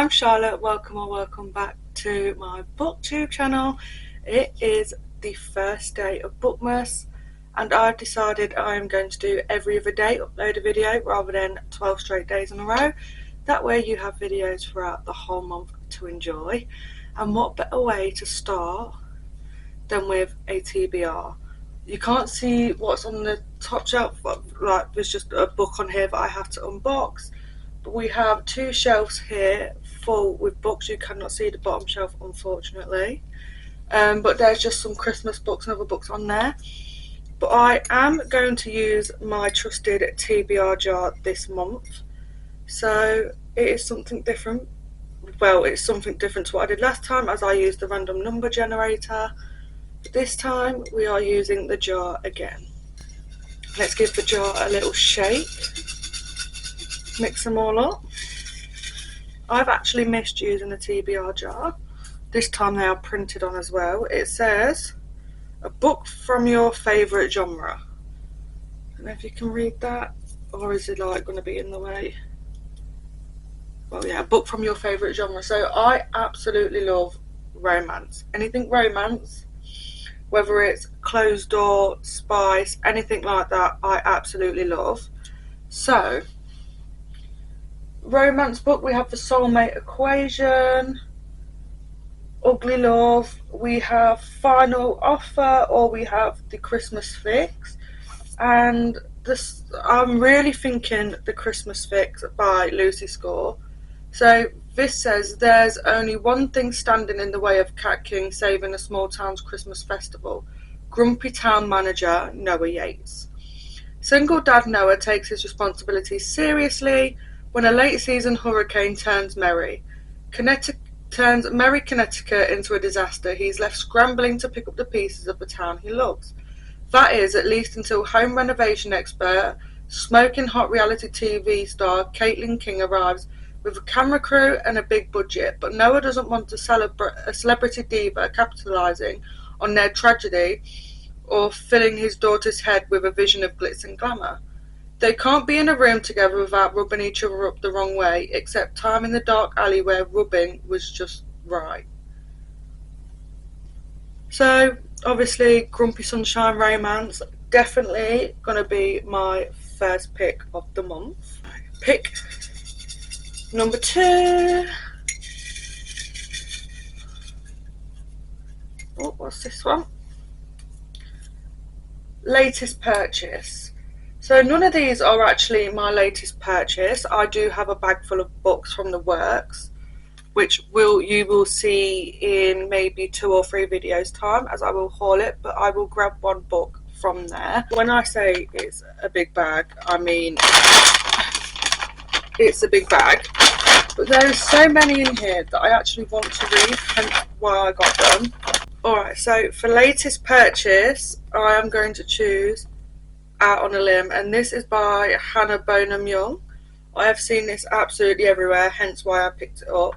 I'm Charlotte, welcome back to my booktube channel. It is the first day of Bookmas and I've decided I'm going to do every other day upload a video rather than 12 straight days in a row. That way you have videos throughout the whole month to enjoy, and what better way to start than with a TBR. You can't see what's on the top shelf, but like there's just a book on here that I have to unbox. But we have two shelves here full with books. You cannot see the bottom shelf, unfortunately. But there's just some Christmas books and other books on there. But I am going to use my trusted TBRjar this month. So it is something different. Well, it's something different to what I did last time, as I used the random number generator. But this time we are using the jar again. Let's give the jar a little shake. Mix them all up. I've actually missed using the TBR jar. This time they are printed on as well. It says, a book from your favourite genre. I don't know if you can read that, or is it like going to be in the way? Well, yeah, a book from your favourite genre. So I absolutely love romance. Anything romance, whether it's closed door, spice, anything like that, I absolutely love. So romance book, we have the Soulmate Equation, Ugly Love, we have Final Offer, or we have the Christmas Fix. And this, I'm really thinking the Christmas Fix by Lucy Score. So this says, there's only one thing standing in the way of Cat King saving a small town's Christmas festival: grumpy town manager Noah Yates. Single dad Noah takes his responsibilities seriously when a late season hurricane turns merry Connecticut into a disaster. He's left scrambling to pick up the pieces of the town he loves. That is, at least until home renovation expert, smoking hot reality TV star Caitlin King arrives with a camera crew and a big budget. But Noah doesn't want to celebrate a celebrity diva capitalizing on their tragedy or filling his daughter's head with a vision of glitz and glamour. They can't be in a room together without rubbing each other up the wrong way, except time in the dark alley where rubbing was just right. So, obviously, Grumpy Sunshine Romance, definitely going to be my first pick of the month. Pick number 2. Oh, what's this one? Latest purchase. So none of these are actually my latest purchase. I do have a bag full of books from the works, which you will see in maybe 2 or 3 videos time, as I will haul it, but I will grab one book from there. When I say it's a big bag, I mean it's a big bag, but there's so many in here that I actually want to read, hence why I got them. Alright, so for latest purchase, I am going to choose Out on a Limb, and this is by Hannah Bonham Young. I have seen this absolutely everywhere, hence why I picked it up.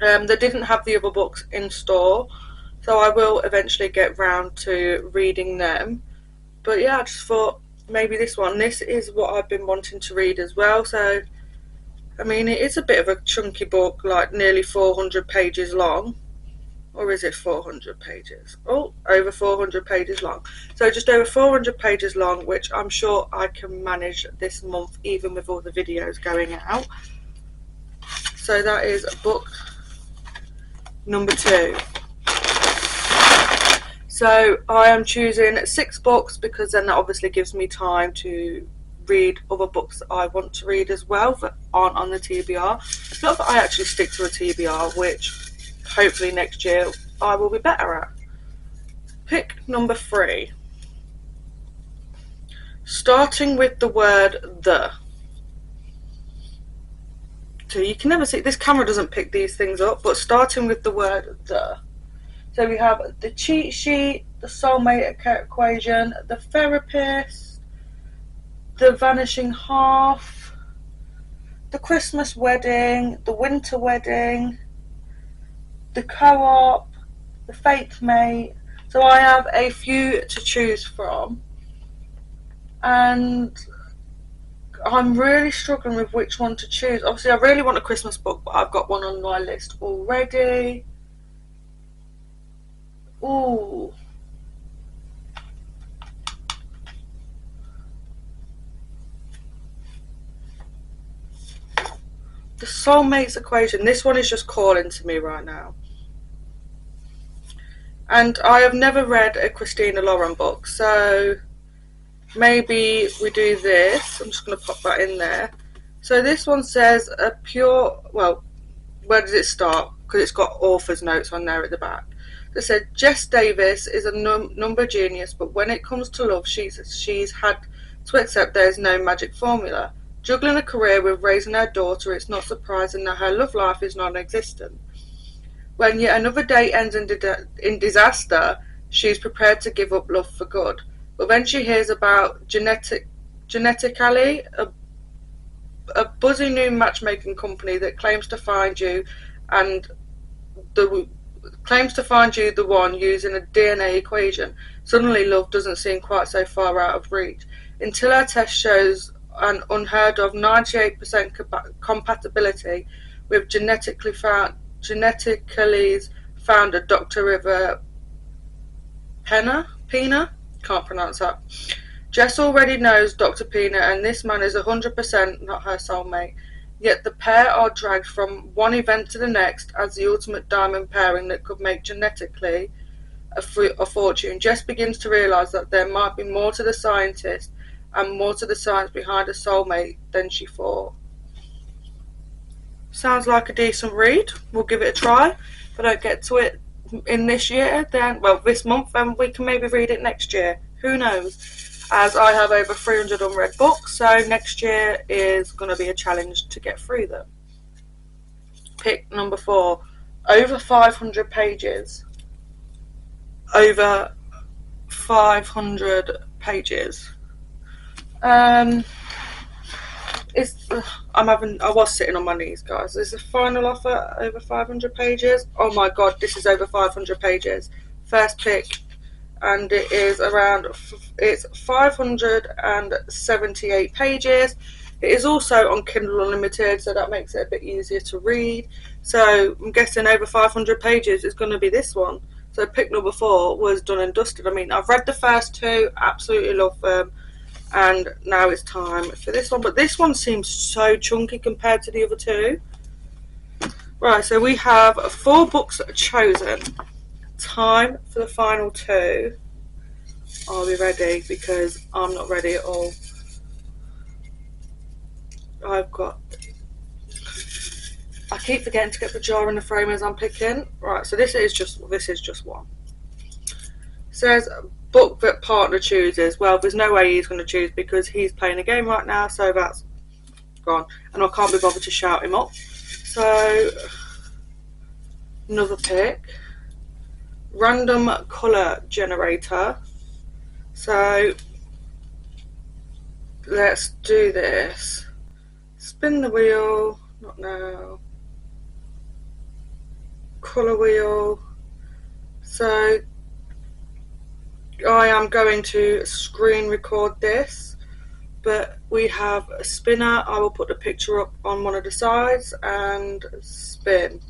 They didn't have the other books in store, so I will eventually get round to reading them. But yeah, I just thought maybe this one. This is what I've been wanting to read as well. So, I mean, it is a bit of a chunky book, like nearly 400 pages long. Or is it 400 pages? Oh, over 400 pages long. So just over 400 pages long, which I'm sure I can manage this month, even with all the videos going out. So that is book number 2. So I am choosing 6 books because then that obviously gives me time to read other books that I want to read as well that aren't on the TBR. Not that I actually stick to a TBR, which hopefully next year I will be better at. Pick number 3. Starting with the word the. So you can never see, this camera doesn't pick these things up, but starting with the word the. So we have the cheat sheet, the soulmate equation, the therapist, the vanishing half, the Christmas wedding, the winter wedding, the co-op, the fake mate. So I have a few to choose from, and I'm really struggling with which one to choose. Obviously, I really want a Christmas book, but I've got one on my list already. Ooh. The Soulmates Equation. This one is just calling to me right now. And I have never read a Christina Lauren book, so maybe we do this. I'm just going to pop that in there. So this one says a pure, well, where does it start? Because it's got author's notes on there at the back. It said Jess Davis is a number genius, but when it comes to love, she's had to accept there is no magic formula. Juggling a career with raising her daughter, it's not surprising that her love life is non-existent. When yet another day ends in disaster, she's prepared to give up love for good. But when she hears about Genetically, a buzzy new matchmaking company that claims to find you the one using a DNA equation, suddenly love doesn't seem quite so far out of reach. Until her test shows an unheard of 98% compatibility with Genetically's founder, Dr. River Pena? Can't pronounce that. Jess already knows Dr. Pena, and this man is 100% not her soulmate. Yet the pair are dragged from one event to the next as the ultimate diamond pairing that could make Genetically a fortune. Jess begins to realise that there might be more to the scientist and more to the science behind a soulmate than she thought. Sounds like a decent read. We'll give it a try. If I don't get to it in this year, then, well, this month, then we can maybe read it next year. Who knows? As I have over 300 unread books, so next year is going to be a challenge to get through them. Pick number 4. Over 500 pages. Over 500 pages. I was sitting on my knees, guys. Is the final offer over 500 pages? Oh my god, this is over 500 pages. First pick, and it's 578 pages. It is also on Kindle Unlimited, so that makes it a bit easier to read. So I'm guessing over 500 pages is going to be this one. So pick number 4 was done and dusted. I mean, I've read the first 2, absolutely love them. And now it's time for this one. But this one seems so chunky compared to the other 2. Right, so we have 4 books chosen. Time for the final 2. Are we ready? Because I'm not ready at all. I keep forgetting to get the jar in the frame as I'm picking. Right, so this is just one. It says book that partner chooses. Well, there's no way he's going to choose because he's playing a game right now, so that's gone. And I can't be bothered to shout him up. So, another pick. Random colour generator. So, let's do this. Spin the wheel. Not now. Colour wheel. So, I am going to screen record this, but we have a spinner. I will put the picture up on one of the sides and spin.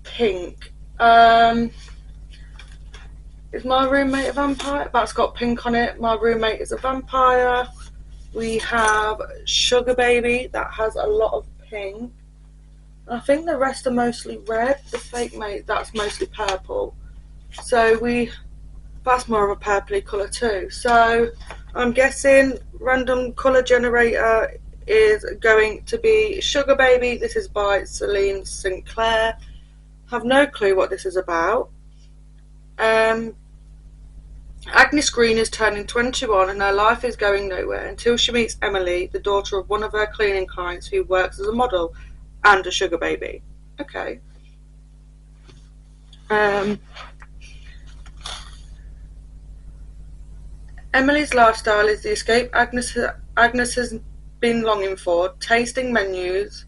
Pink. Is my roommate a vampire? That's got pink on it. My roommate is a vampire. We have Sugar Baby, that has a lot of pink. I think the rest are mostly red. The Fake Mate, that's mostly purple. So that's more of a purpley colour too. So I'm guessing random colour generator is going to be Sugar Baby. This is by Celine Sinclair. Have no clue what this is about. Agnes Green is turning 21 and her life is going nowhere until she meets Emily, the daughter of one of her cleaning clients who works as a model and a sugar baby. Okay. Emily's lifestyle is the escape Agnes has been longing for, tasting menus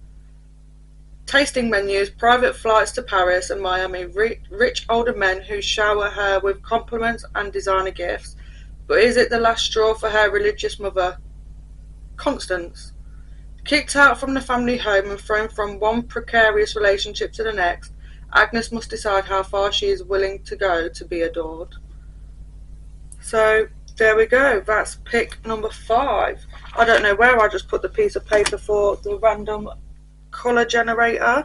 tasting menus, private flights to Paris and Miami, rich older men who shower her with compliments and designer gifts. But is it the last straw for her religious mother, Constance? Kicked out from the family home and thrown from one precarious relationship to the next, Agnes must decide how far she is willing to go to be adored. So there we go, that's pick number 5. I don't know where I just put the piece of paper for the random colour generator.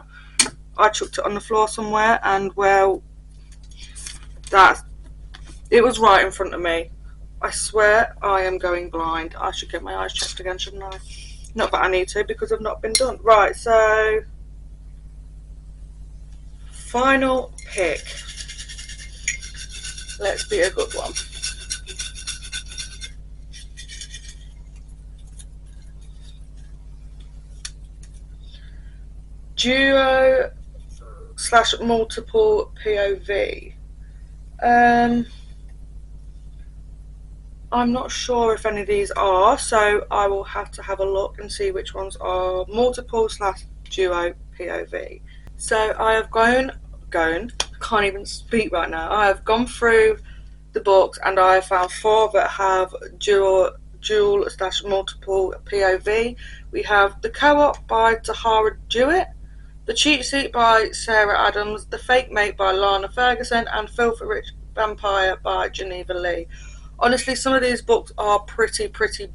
I chucked it on the floor somewhere, and well, it was right in front of me. I swear I am going blind. I should get my eyes checked again, shouldn't I? Not that I need to, because I've not been done. Right, so final pick. Let's be a good one. Duo / multiple POV. I'm not sure if any of these are, so I will have to have a look and see which ones are multiple / duo POV. So I have can't even speak right now. I have gone through the books and I have found 4 that have dual / multiple POV. We have The Co-op by Tahara Jewett, The Cheat Sheet by Sarah Adams, The Fake Mate by Lana Ferguson, and Filthy Rich Vampire by Geneva Lee. Honestly, some of these books are pretty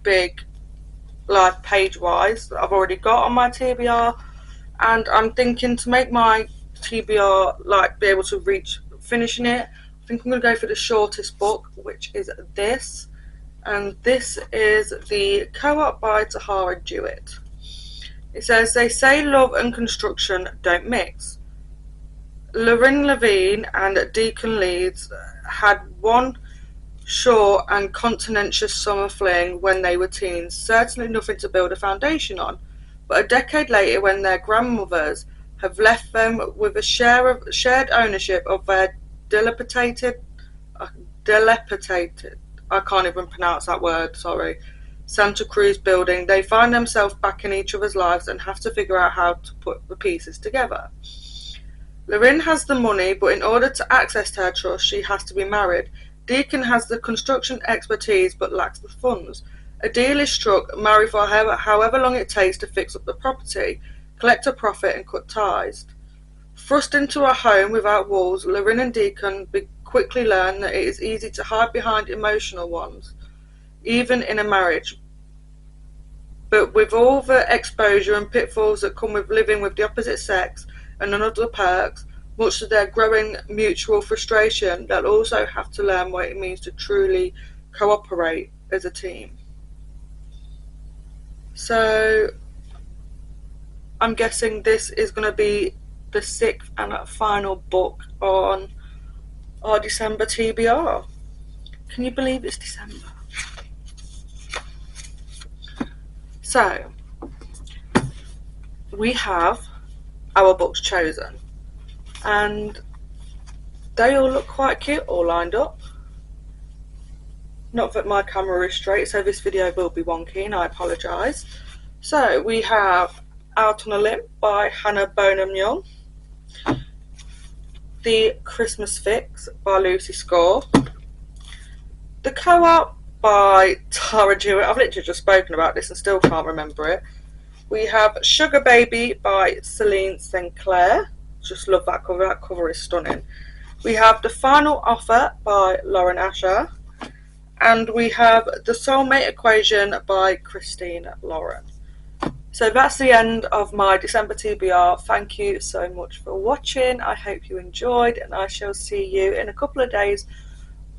big, like page-wise, that I've already got on my TBR, and I'm thinking to make my TBR, like, be able to reach finishing it, I think I'm going to go for the shortest book, which is this, and this is The Co-op by Tahara Jewett. It says, they say love and construction don't mix. Lorraine Levine and Deacon Leeds had one short and contentious summer fling when they were teens, certainly nothing to build a foundation on. But a decade later, when their grandmothers have left them with a shared ownership of their dilapidated, I can't even pronounce that word, sorry, Santa Cruz building, they find themselves back in each other's lives and have to figure out how to put the pieces together. Lorraine has the money, but in order to access her trust, she has to be married. Deacon has the construction expertise but lacks the funds. A deal is struck, marry for however long it takes to fix up the property, collect a profit and cut ties. Thrust into a home without walls, Lorraine and Deacon quickly learn that it is easy to hide behind emotional ones, even in a marriage. But with all the exposure and pitfalls that come with living with the opposite sex and none of the perks, much to their growing mutual frustration, they'll also have to learn what it means to truly cooperate as a team. So I'm guessing this is going to be the 6th and final book on our December TBR. Can you believe it's December? So we have our books chosen, and they all look quite cute, all lined up. Not that my camera is straight, so this video will be wonky, and I apologise. So we have Out on a Limb by Hannah Bonham Young, The Christmas Fix by Lucy Score, The Co-op by Tahara Jewett. I've literally just spoken about this and still can't remember it. We have Sugar Baby by Celine Sinclair. Just love that cover. That cover is stunning. We have The Final Offer by Lauren Asher. And we have The Soulmate Equation by Christine Lauren. So that's the end of my December TBR. Thank you so much for watching. I hope you enjoyed, and I shall see you in a couple of days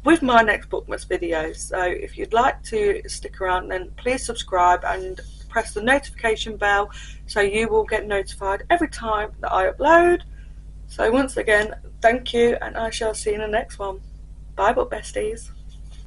with my next Bookmas video. So if you'd like to stick around, then please subscribe and press the notification bell so you will get notified every time that I upload. So once again, thank you, and I shall see you in the next one. Bye, book besties.